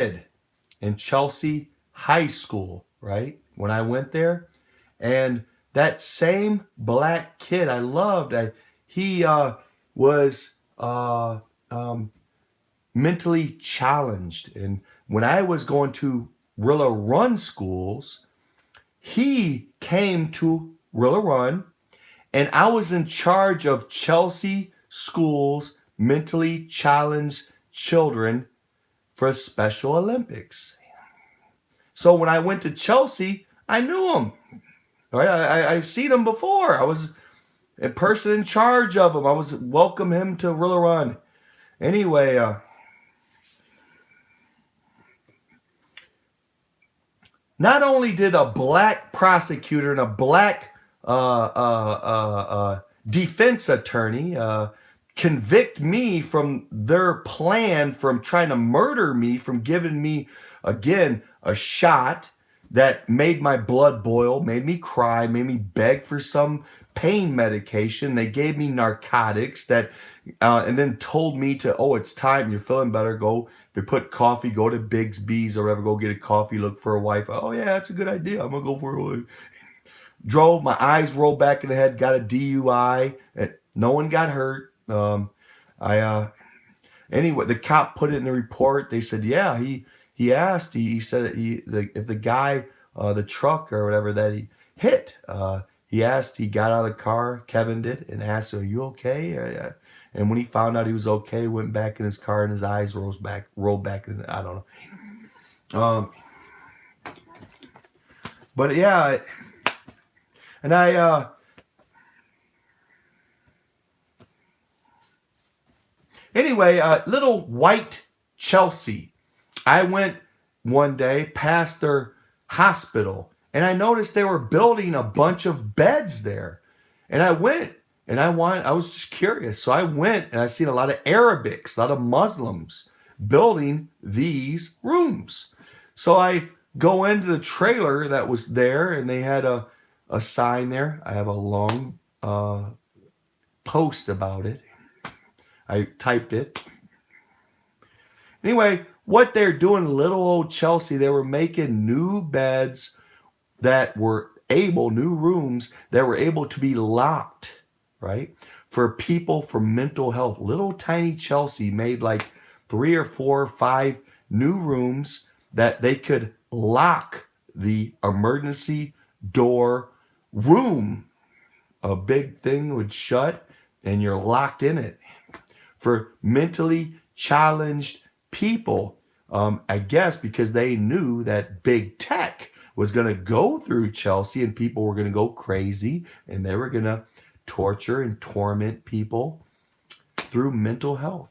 in Chelsea High School, right? When I went there, and that same black kid I loved, he was mentally challenged, and when I was going to Rilla Run schools, he came to Rilla Run, and I was in charge of Chelsea schools mentally challenged children for Special Olympics. So when I went to Chelsea, I knew him. Right? I seen him before. I was a person in charge of him. I was welcome him to Rilla Run. Anyway, not only did a black prosecutor and a black defense attorney convict me from their plan from trying to murder me, from giving me, again, a shot that made my blood boil, made me cry, made me beg for some pain medication. They gave me narcotics that, and then told me to, oh, it's time, you're feeling better, go. They put coffee, go to Bixby's or whatever, go get a coffee, look for a wife. Oh yeah, that's a good idea. I'm gonna go for a wife. Drove, my eyes rolled back in the head, got a DUI. No one got hurt. Anyway, the cop put it in the report. They said, yeah, he asked, he said if the guy, the truck or whatever that he hit, he asked, he got out of the car, Kevin did, and asked, are you okay? And when he found out he was okay, went back in his car and his eyes rolled back. I don't know. But yeah, and anyway, little white Chelsea. I went one day past their hospital and I noticed they were building a bunch of beds there. And I went and I was just curious. So I went and I seen a lot of Arabics, a lot of Muslims building these rooms. So I go into the trailer that was there and they had a sign there. I have a long post about it. I typed it. Anyway, what they're doing, little old Chelsea, they were making new beds that were new rooms that were able to be locked, right? For people for mental health. Little tiny Chelsea made like 3 or 4 or 5 new rooms that they could lock the emergency door room. A big thing would shut and you're locked in it. For mentally challenged people, I guess because they knew that big tech was going to go through Chelsea and people were going to go crazy and they were going to torture and torment people through mental health.